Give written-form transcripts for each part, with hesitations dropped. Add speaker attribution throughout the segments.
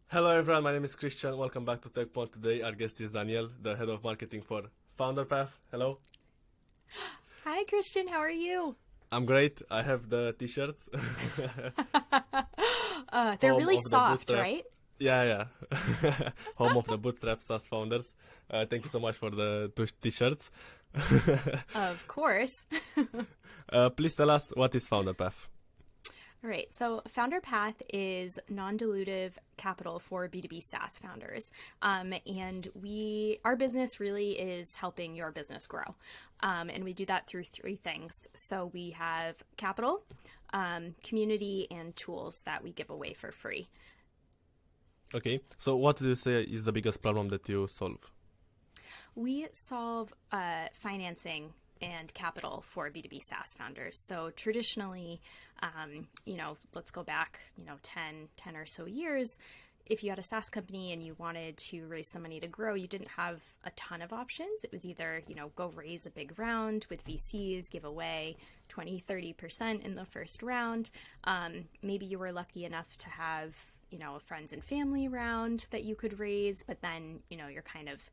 Speaker 1: Hello everyone, my name is Christian. Welcome back to Tekpon. Today our guest is Danielle, the head of marketing for Founderpath. Hello.
Speaker 2: Hi, Christian. How are you?
Speaker 1: I'm great. I have the t-shirts.
Speaker 2: They're
Speaker 1: Home
Speaker 2: really
Speaker 1: of the
Speaker 2: soft,
Speaker 1: bootstrap.
Speaker 2: right?
Speaker 1: Yeah. Home of the bootstrap SaaS founders. Thank you so much for the t-shirts.
Speaker 2: Of course.
Speaker 1: Please tell us, what is Founderpath?
Speaker 2: All right. So Founderpath is non-dilutive capital for B2B SaaS founders. And our business really is helping your business grow. And we do that through three things. So we have capital, community, and tools that we give away for free.
Speaker 1: Okay, so what do you say is the biggest problem that you solve?
Speaker 2: We solve financing and capital for B2B SaaS founders. So traditionally, let's go back, 10 or so years. If you had a SaaS company and you wanted to raise some money to grow, you didn't have a ton of options. It was either, go raise a big round with VCs, give away 20, 30% in the first round. Maybe you were lucky enough to have, a friends and family round that you could raise, but then, you're kind of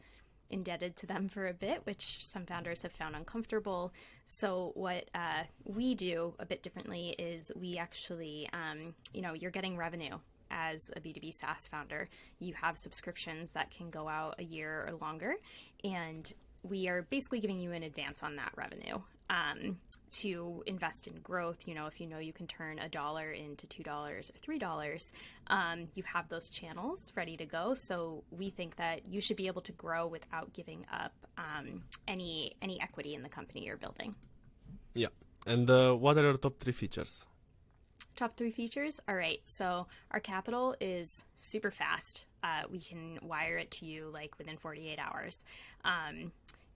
Speaker 2: indebted to them for a bit, which some founders have found uncomfortable. So what we do a bit differently is we actually, you're getting revenue as a B2B SaaS founder. You have subscriptions that can go out a year or longer, and we are basically giving you an advance on that revenue to invest in growth. If you can turn $1 into $2 or $3, you have those channels ready to go. So we think that you should be able to grow without giving up any equity in the company you're building.
Speaker 1: Yeah, and what are your top 3 features?
Speaker 2: Top 3 features? All right, so our capital is super fast. We can wire it to you like within 48 hours.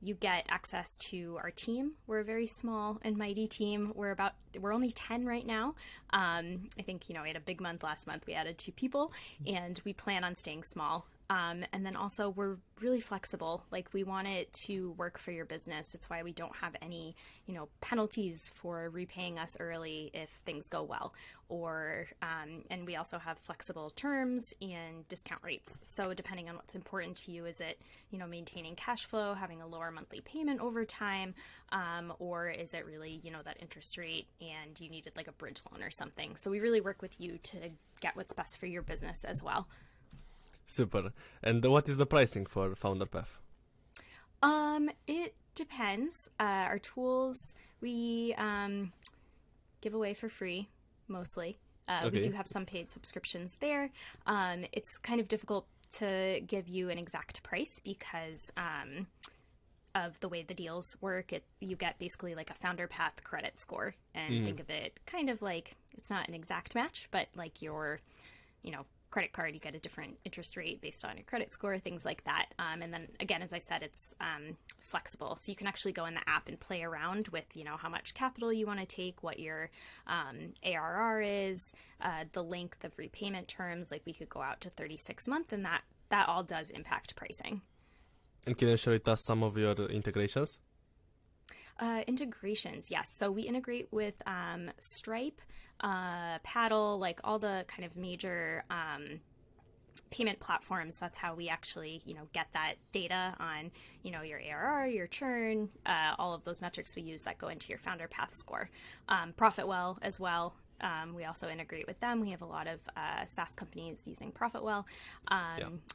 Speaker 2: You get access to our team. We're a very small and mighty team. We're only 10 right now. I think, we had a big month last month. We added 2 people, and we plan on staying small. And then also we're really flexible. Like, we want it to work for your business. It's why we don't have any, penalties for repaying us early if things go well. And we also have flexible terms and discount rates. So depending on what's important to you, is it, maintaining cash flow, having a lower monthly payment over time, or is it really, that interest rate and you needed like a bridge loan or something? So we really work with you to get what's best for your business as well.
Speaker 1: Super. And what is the pricing for Founderpath?
Speaker 2: It depends. Our tools we give away for free, mostly.
Speaker 1: Okay.
Speaker 2: We do have some paid subscriptions there. It's kind of difficult to give you an exact price because of the way the deals work. You get basically like a Founderpath credit score, and think of it kind of like, it's not an exact match, but like your, credit card, you get a different interest rate based on your credit score, things like that. And then again, as I said, it's flexible. So you can actually go in the app and play around with, how much capital you want to take, what your ARR is, the length of repayment terms. Like, we could go out to 36 months, and that all does impact pricing.
Speaker 1: And can you share with us some of your integrations?
Speaker 2: Integrations, yes. So we integrate with Stripe, Paddle, like all the kind of major payment platforms. That's how we actually, get that data on, your ARR, your churn, all of those metrics we use that go into your Founderpath score. Profitwell as well. We also integrate with them. We have a lot of SaaS companies using Profitwell.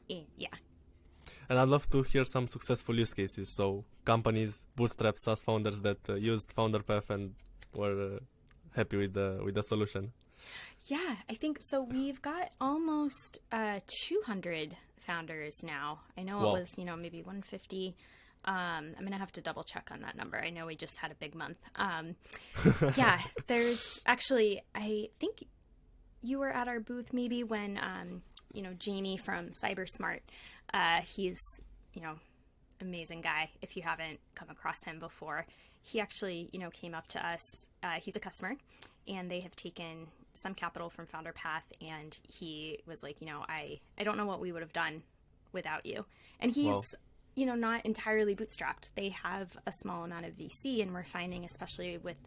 Speaker 2: Yeah.
Speaker 1: And I'd love to hear some successful use cases. So companies, bootstrap SaaS founders that used Founderpath and were happy with the solution.
Speaker 2: Yeah, I think so. We've got almost 200 founders now. I know
Speaker 1: Wow.
Speaker 2: it was, maybe 150. I'm going to have to double check on that number. I know we just had a big month. Yeah, there's actually, I think you were at our booth maybe when, Jamie from CyberSmart, he's, amazing guy. If you haven't come across him before, he actually, came up to us. He's a customer, and they have taken some capital from Founderpath, and he was like, I don't know what we would have done without you. And he's, not entirely bootstrapped. They have a small amount of VC, and we're finding, especially with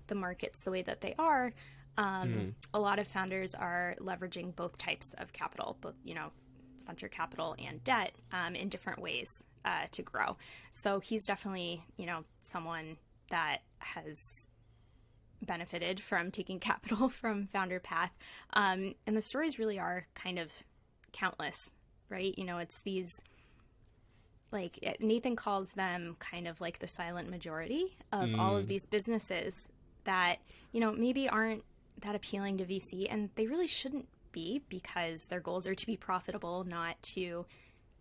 Speaker 2: the markets the way that they are, a lot of founders are leveraging both types of capital, both, venture capital and debt in different ways to grow. So he's definitely, someone that has benefited from taking capital from Founderpath. And the stories really are kind of countless, right? It's these, like Nathan calls them kind of like the silent majority of all of these businesses that, maybe aren't that appealing to VC, and they really shouldn't be, because their goals are to be profitable, not to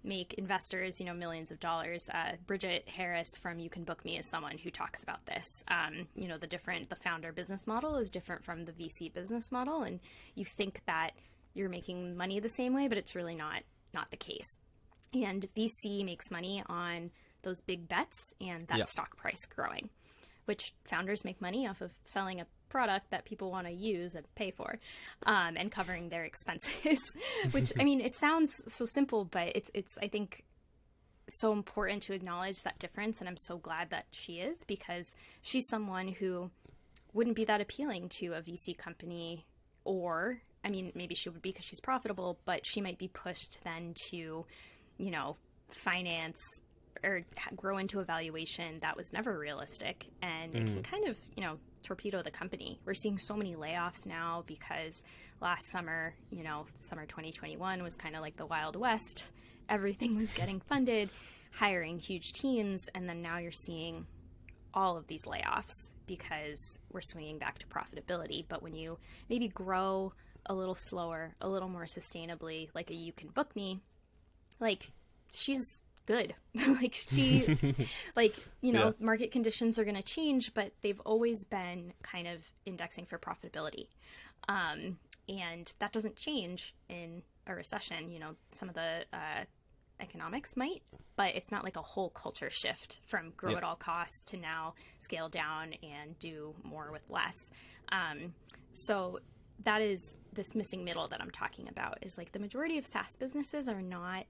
Speaker 2: make investors, millions of dollars. Bridget Harris from You Can Book Me is someone who talks about this. The founder business model is different from the VC business model, and you think that you're making money the same way, but it's really not the case. And VC makes money on those big bets and that stock price growing, which founders make money off of selling a product that people want to use and pay for, and covering their expenses, which, it sounds so simple, but it's, I think, so important to acknowledge that difference. And I'm so glad that she is, because she's someone who wouldn't be that appealing to a VC company, or, maybe she would be because she's profitable, but she might be pushed then to, finance or grow into a valuation that was never realistic. And it can kind of, torpedo the company. We're seeing so many layoffs now because last summer, summer 2021 was kind of like the Wild West. Everything was getting funded, hiring huge teams. And then now you're seeing all of these layoffs because we're swinging back to profitability. But when you maybe grow a little slower, a little more sustainably, like a You Can Book Me, like she's good. Market conditions are going to change, but they've always been kind of indexing for profitability. And that doesn't change in a recession. Some of the economics might, but it's not like a whole culture shift from grow at all costs to now scale down and do more with less. So that is this missing middle that I'm talking about, is like the majority of SaaS businesses are not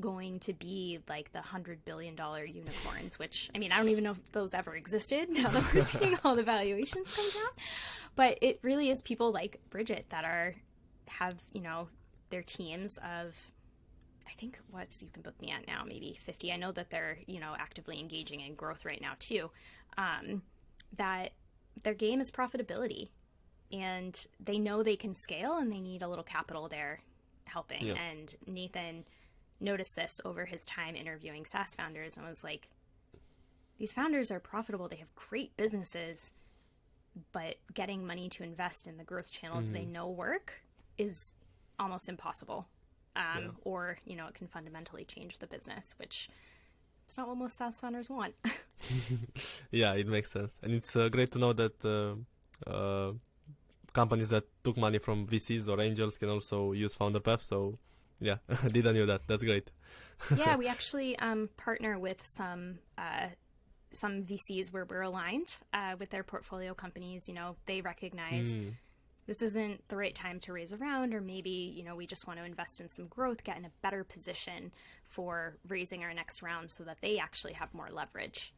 Speaker 2: going to be like the $100 billion unicorns, which, I don't even know if those ever existed now that we're seeing all the valuations come down. But it really is people like Bridget that have their teams of, I think, what's You Can Book Me at now, maybe 50. I know that they're, actively engaging in growth right now too. That their game is profitability, and they know they can scale, and they need a little capital there helping. Yeah. And Nathan noticed this over his time interviewing SaaS founders and was like, these founders are profitable. They have great businesses, but getting money to invest in the growth channels they know work is almost impossible. Or, it can fundamentally change the business, which it's not what most SaaS founders want.
Speaker 1: Yeah, it makes sense. And it's great to know that companies that took money from VCs or angels can also use Founderpath. So yeah, didn't know that. That's great.
Speaker 2: Yeah, we actually partner with some VCs where we're aligned with their portfolio companies. They recognize this isn't the right time to raise a round, or maybe, we just want to invest in some growth, get in a better position for raising our next round so that they actually have more leverage,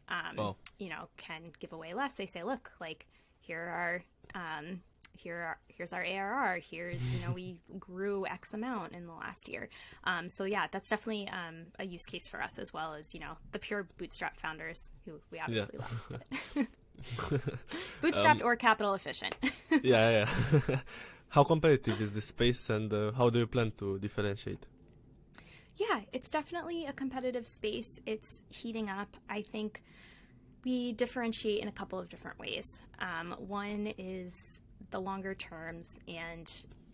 Speaker 2: can give away less. They say, look, like, here's our ARR. Here's, we grew X amount in the last year. So yeah, that's definitely a use case for us, as well as, the pure bootstrap founders who we obviously love. Bootstrapped or capital efficient.
Speaker 1: Yeah. How competitive is this space, and how do you plan to differentiate?
Speaker 2: Yeah, it's definitely a competitive space. It's heating up. I think we differentiate in a couple of different ways. One is the longer terms and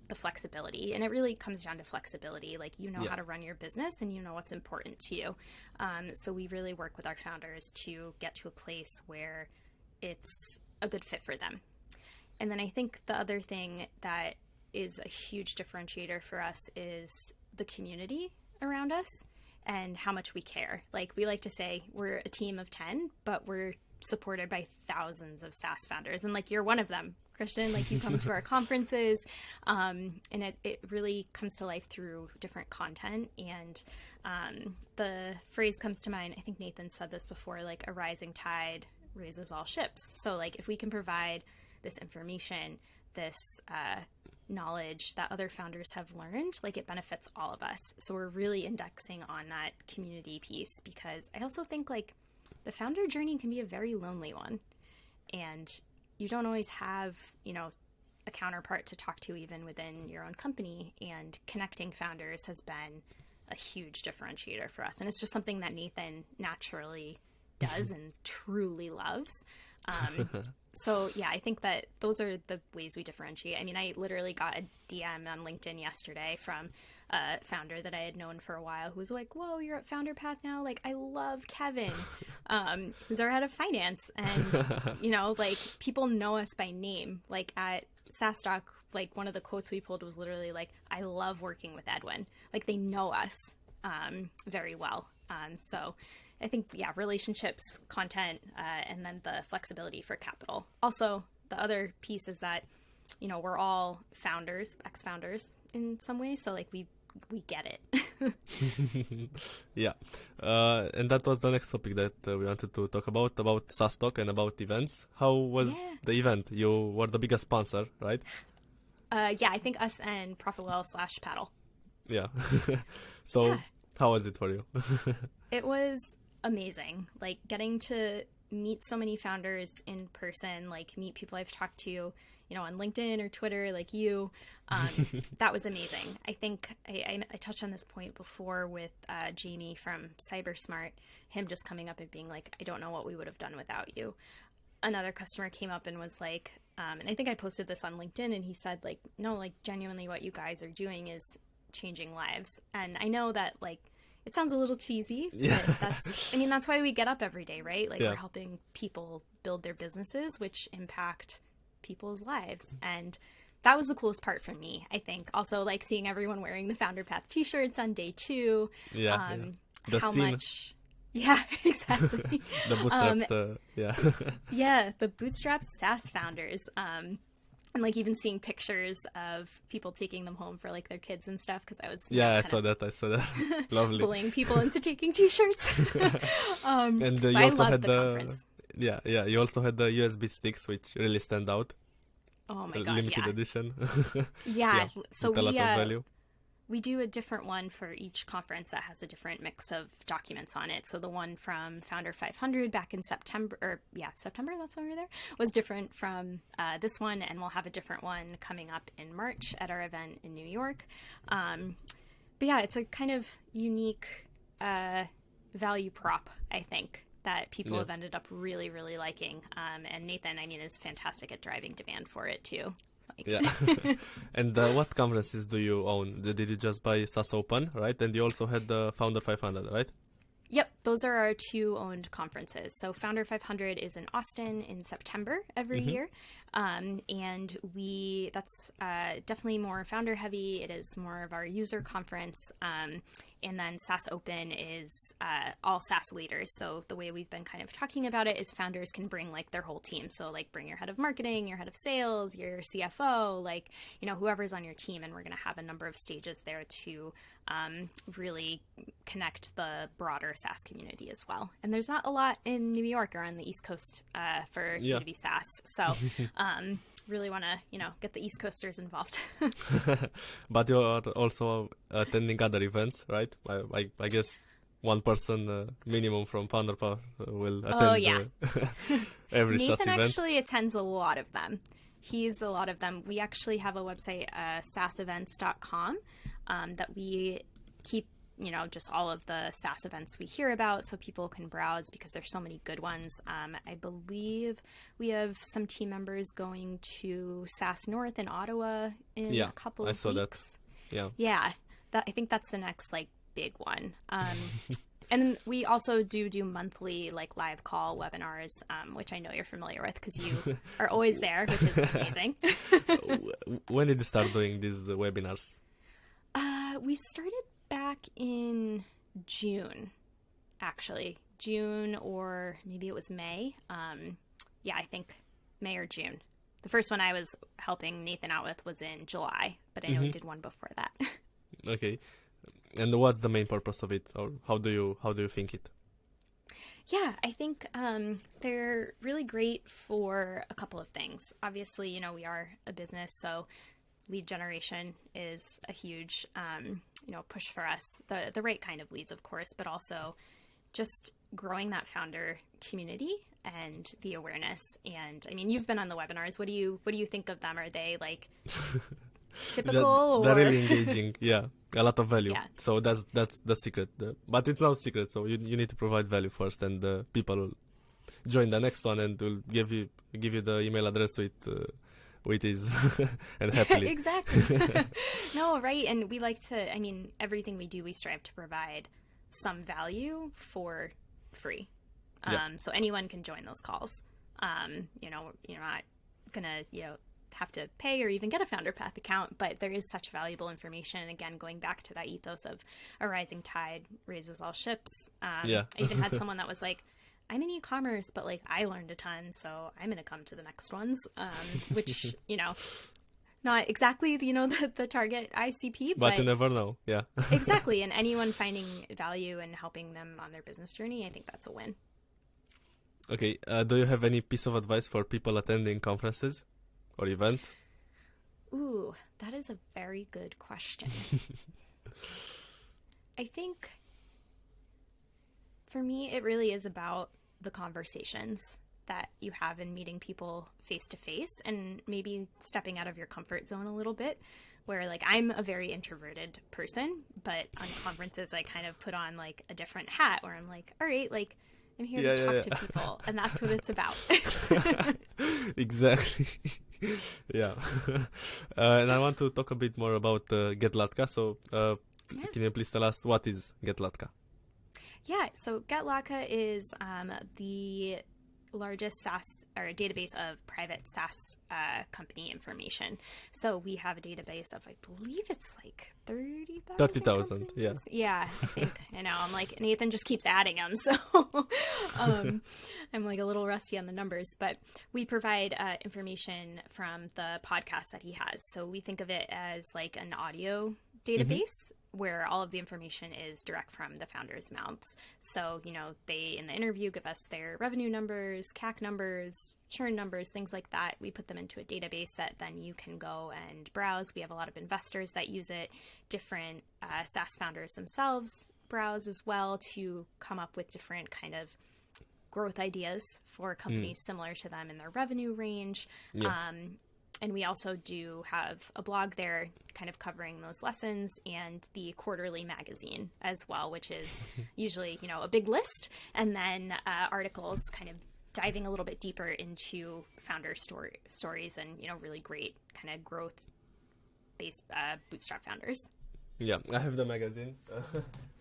Speaker 2: the flexibility. And it really comes down to flexibility. Like, how to run your business, and what's important to you. So we really work with our founders to get to a place where it's a good fit for them. And then I think the other thing that is a huge differentiator for us is the community around us and how much we care. Like, we like to say we're a team of 10, but we're supported by thousands of SaaS founders. And like, you're one of them, Christian. Like, you come to our conferences, and it really comes to life through different content. And the phrase comes to mind, I think Nathan said this before, like, a rising tide raises all ships. So like, if we can provide this information, this knowledge that other founders have learned, like it benefits all of us. So we're really indexing on that community piece, because I also think like the founder journey can be a very lonely one, and you don't always have, you know, a counterpart to talk to even within your own company, and connecting founders has been a huge differentiator for us. And it's just something that Nathan naturally does and truly loves. So yeah, I think that those are the ways we differentiate. I mean, I literally got a DM on LinkedIn yesterday from a founder that I had known for a while who was like, "Whoa, you're at Founderpath now? Like, I love Kevin, who's our head of finance." And, you know, like people know us by name. Like at SaaStock, like one of the quotes we pulled was literally like, "I love working with Edwin." Like they know us very well. So I think, yeah, relationships, content, and then the flexibility for capital. Also, the other piece is that, you know, we're all founders, ex-founders in some ways. So like we get it.
Speaker 1: Yeah. And that was the next topic that we wanted to talk about SaaStock and about events. How was the event? You were the biggest sponsor, right?
Speaker 2: Yeah, I think us and ProfitWell/Paddle.
Speaker 1: Yeah. So
Speaker 2: Yeah.
Speaker 1: How was it for you?
Speaker 2: It was amazing. Like getting to meet so many founders in person, like meet people I've talked to, you know, on LinkedIn or Twitter, like you. That was amazing. I think I touched on this point before with Jamie from CyberSmart, him just coming up and being like, "I don't know what we would have done without you." Another customer came up and was like, and I think I posted this on LinkedIn, and he said like, "No, like genuinely what you guys are doing is changing lives." And I know that like it sounds a little cheesy, but that's why we get up every day, right? Like we're helping people build their businesses, which impact people's lives. And that was the coolest part for me, I think. Also like seeing everyone wearing the Founderpath t-shirts on day 2.
Speaker 1: The
Speaker 2: how
Speaker 1: scene.
Speaker 2: much Yeah, exactly.
Speaker 1: The bootstrapped,
Speaker 2: Yeah, the bootstrapped SaaS founders. And like even seeing pictures of people taking them home for like their kids and stuff, because I was
Speaker 1: I saw that. Lovely.
Speaker 2: bullying people into taking t-shirts.
Speaker 1: And you
Speaker 2: I
Speaker 1: also
Speaker 2: loved
Speaker 1: had
Speaker 2: the conference.
Speaker 1: You also had the USB sticks, which really stand out.
Speaker 2: Oh my god,
Speaker 1: limited edition.
Speaker 2: Yeah, so
Speaker 1: with a lot of value.
Speaker 2: we do a different one for each conference that has a different mix of documents on it. So the one from Founder500 back in September, September, that's when we were there, was different from this one. And we'll have a different one coming up in March at our event in New York. But yeah, it's a kind of unique value prop, I think, that people have ended up really, really liking. And Nathan, I mean, is fantastic at driving demand for it too.
Speaker 1: Yeah. And what conferences do you own? Did you just buy SaaSopen, right? And you also had the Founder500, right?
Speaker 2: Yep, those are our 2 owned conferences. So Founder500 is in Austin in September every year. And that's definitely more founder heavy. It is more of our user conference. And then SaaSopen is all SaaS leaders. So the way we've been kind of talking about it is founders can bring like their whole team. So like bring your head of marketing, your head of sales, your CFO, like, you know, whoever's on your team. And we're going to have a number of stages there to really connect the broader SaaS community as well. And there's not a lot in New York or on the East Coast for B2B SaaS. So really want to, you know, get the East Coasters involved.
Speaker 1: But you are also attending other events, right? I guess one person minimum from Founderpath will attend every
Speaker 2: Nathan
Speaker 1: SaaS event.
Speaker 2: actually attends a lot of them. He's a lot of them. We actually have a website, SaaSevents.com, that we keep, you know, just all of the SaaS events we hear about so people can browse because there's so many good ones. I believe we have some team members going to SaaS North in Ottawa in a couple of weeks.
Speaker 1: I saw that.
Speaker 2: Yeah. I think that's the next like big one. And we also do monthly like live call webinars, which I know you're familiar with because you are always there, which is amazing.
Speaker 1: When did you start doing these webinars?
Speaker 2: We started back in June, actually. June, or maybe it was May. I think May or June. The first one I was helping Nathan out with was in July, but I know we did one before that.
Speaker 1: Okay. And what's the main purpose of it, or how do you think it?
Speaker 2: Yeah, I think they're really great for a couple of things. Obviously, you know, we are a business, so lead generation is a huge, push for us. The right kind of leads, of course, but also just growing that founder community and the awareness. And I mean, you've been on the webinars. What do you think of them? Are they like typical?
Speaker 1: They're really engaging. Yeah, a lot of value.
Speaker 2: Yeah.
Speaker 1: So that's the secret. But it's not secret. So you need to provide value first, and people will join the next one and will give you the email address with ease and happily.
Speaker 2: Exactly. No, right. And we like to. I mean, everything we do, we strive to provide some value for free. So anyone can join those calls. You're not gonna, have to pay or even get a Founderpath account, but there is such valuable information. And again, going back to that ethos of a rising tide raises all ships. I even had someone that was like, I'm in e-commerce, but like I learned a ton, so I'm going to come to the next ones, which, not exactly, the target ICP,
Speaker 1: but you never know. Yeah.
Speaker 2: Exactly. And anyone finding value and helping them on their business journey, I think that's a win.
Speaker 1: Okay. Do you have any piece of advice for people attending conferences or events?
Speaker 2: Ooh, that is a very good question. I think for me, it really is about the conversations that you have in meeting people face to face and maybe stepping out of your comfort zone a little bit, where like I'm a very introverted person, but on conferences I kind of put on like a different hat where I'm like, all right, like I'm here to talk to people, and that's what it's about.
Speaker 1: Exactly. Yeah. And I want to talk a bit more about GetLatka. So can you please tell us what is GetLatka?
Speaker 2: Yeah, so GetLatka is the largest SaaS or database of private SaaS company information. So we have a database of, I believe it's like 30,000.
Speaker 1: 30,000, yeah.
Speaker 2: Yeah, I think. I know. I'm like, Nathan just keeps adding them. So I'm like a little rusty on the numbers. But we provide information from the podcast that he has. So we think of it as like an audio database. Where all of the information is direct from the founders' mouths. So, they, in the interview, give us their revenue numbers, CAC numbers, churn numbers, things like that. We put them into a database that then you can go and browse. We have a lot of investors that use it. Different SaaS founders themselves browse as well to come up with different kind of growth ideas for companies similar to them in their revenue range. Yeah. And we also do have a blog there kind of covering those lessons, and the quarterly magazine as well, which is usually, a big list, and then articles kind of diving a little bit deeper into founder stories and, really great kind of growth-based bootstrap founders.
Speaker 1: Yeah, I have the magazine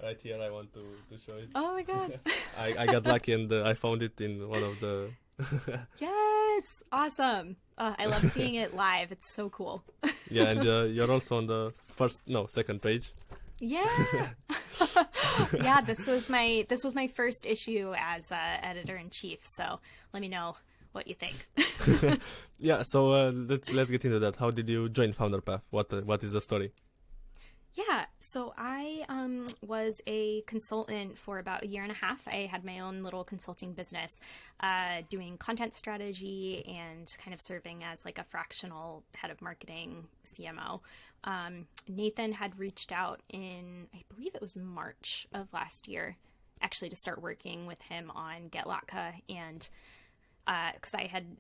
Speaker 1: right here. I want to show it.
Speaker 2: Oh my God.
Speaker 1: I got lucky and I found it in one of the...
Speaker 2: Yes, awesome. I love seeing it live. It's so cool.
Speaker 1: Yeah, and you're also on the second page.
Speaker 2: Yeah. Yeah, this was my first issue as editor-in-chief. So let me know what you think.
Speaker 1: Yeah, so let's get into that. How did you join Founderpath? What is the story?
Speaker 2: Yeah, so I was a consultant for about a year and a half. I had my own little consulting business doing content strategy and kind of serving as like a fractional head of marketing CMO. Nathan had reached out in, I believe it was March of last year, actually to start working with him on GetLatka. And because I had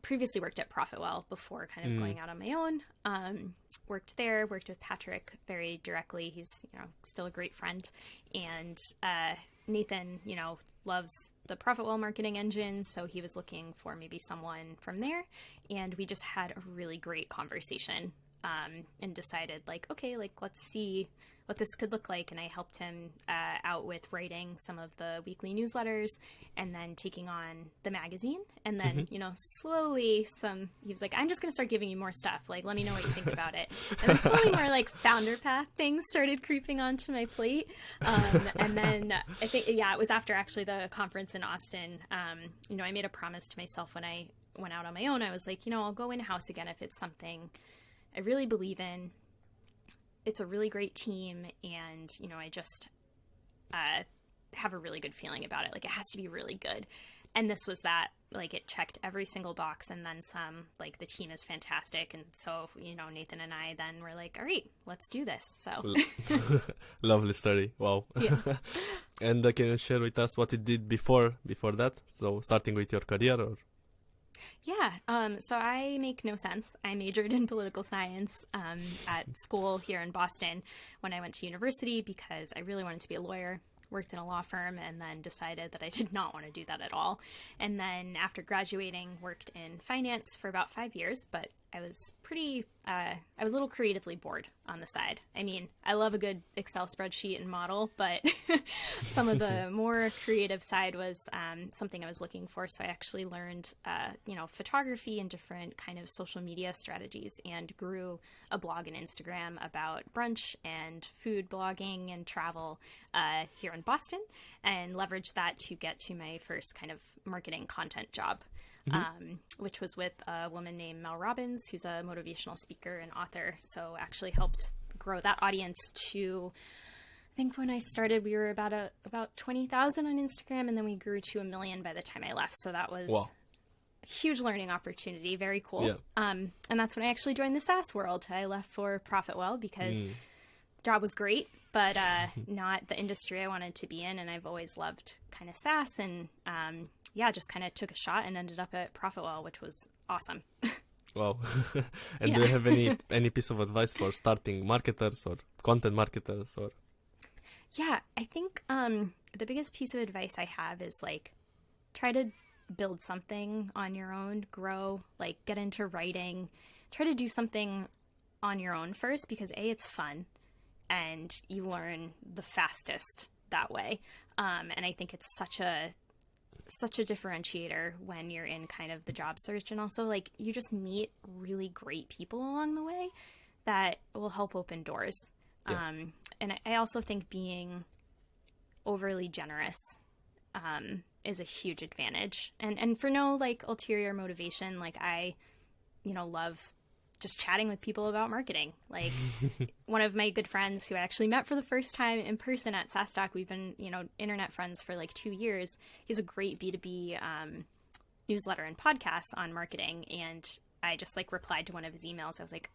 Speaker 2: previously worked at Profitwell before kind of going out on my own. Worked with Patrick very directly. He's, still a great friend. And Nathan, loves the Profitwell marketing engine. So he was looking for maybe someone from there. And we just had a really great conversation and decided okay, let's see what this could look like. And I helped him out with writing some of the weekly newsletters and then taking on the magazine. And then, slowly he was like, I'm just going to start giving you more stuff. Let me know what you think about it. And then slowly more Founderpath things started creeping onto my plate. And then I think, it was after actually the conference in Austin. I made a promise to myself when I went out on my own. I was like, I'll go in-house again if it's something I really believe in. It's a really great team, and, I just have a really good feeling about it. It has to be really good. And this was that, like, it checked every single box and then some. Like, the team is fantastic. And so, Nathan and I then were like, all right, let's do this. So
Speaker 1: Lovely story. Wow.
Speaker 2: Yeah.
Speaker 1: And can you share with us what you did before that? So starting with your career, or?
Speaker 2: Yeah. So I make no sense. I majored in political science at school here in Boston when I went to university because I really wanted to be a lawyer. Worked in a law firm and then decided that I did not want to do that at all. And then after graduating, worked in finance for about 5 years, but I was I was a little creatively bored on the side. I mean, I love a good Excel spreadsheet and model, but some of the more creative side was something I was looking for. So I actually learned, photography and different kind of social media strategies and grew a blog and Instagram about brunch and food blogging and travel here in Boston, and leveraged that to get to my first kind of marketing content job. Which was with a woman named Mel Robbins, who's a motivational speaker and author. So actually helped grow that audience to, I think when I started, we were about 20,000 on Instagram, and then we grew to 1 million by the time I left. So that was a huge learning opportunity. Very cool.
Speaker 1: Yeah.
Speaker 2: And that's when I actually joined the SaaS world. I left for ProfitWell because the job was great, but not the industry I wanted to be in. And I've always loved kind of SaaS, and just kind of took a shot and ended up at ProfitWell, which was awesome.
Speaker 1: Wow. And do you have any piece of advice for starting marketers or content marketers? Or?
Speaker 2: Yeah, I think the biggest piece of advice I have is like, try to build something on your own, grow, like get into writing, try to do something on your own first, because it's fun and you learn the fastest that way. And I think it's such a differentiator when you're in kind of the job search, and also like you just meet really great people along the way that will help open doors.
Speaker 1: Yeah.
Speaker 2: And I also think being overly generous is a huge advantage, and for no like ulterior motivation. Like I love just chatting with people about marketing. Like one of my good friends who I actually met for the first time in person at SaaStock, we've been, internet friends for like 2 years. He's a great B2B newsletter and podcasts on marketing. And I just like replied to one of his emails. I was like,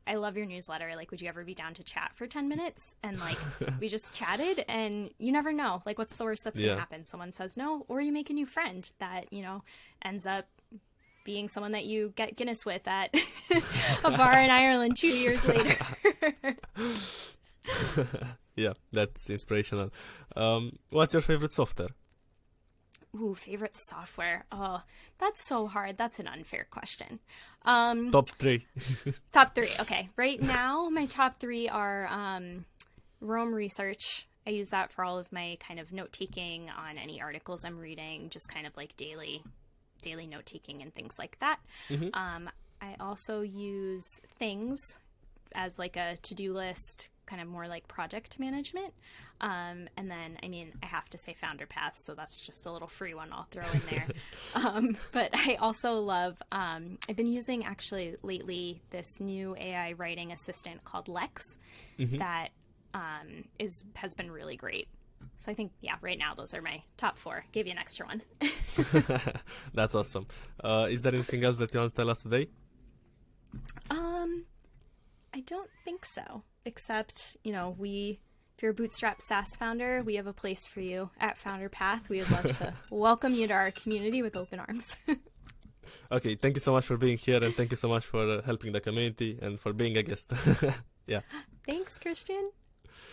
Speaker 2: I love your newsletter. Like, would you ever be down to chat for 10 minutes? And like, we just chatted, and you never know, like, what's the worst that's going to happen? Someone says no, or you make a new friend that, ends up being someone that you get Guinness with at a bar in Ireland 2 years later.
Speaker 1: Yeah, that's inspirational. What's your favorite software?
Speaker 2: Ooh, favorite software. Oh, that's so hard. That's an unfair question.
Speaker 1: Top 3.
Speaker 2: Top 3. Okay. Right now, my top 3 are Rome Research. I use that for all of my kind of note-taking on any articles I'm reading, just kind of like daily note-taking and things like that. I also use Things as like a to-do list, kind of more like project management. And then, I have to say Founderpath, so that's just a little free one I'll throw in there. But I also love, I've been using actually lately this new AI writing assistant called Lex that has been really great. So I think, right now those are my top 4. Gave you an extra one.
Speaker 1: That's awesome. Is there anything else that you want to tell us today?
Speaker 2: I don't think so. Except, if you're a bootstrapped SaaS founder, we have a place for you at Founderpath. We would love to welcome you to our community with open arms.
Speaker 1: Okay, thank you so much for being here, and thank you so much for helping the community and for being a guest. Yeah.
Speaker 2: Thanks, Christian.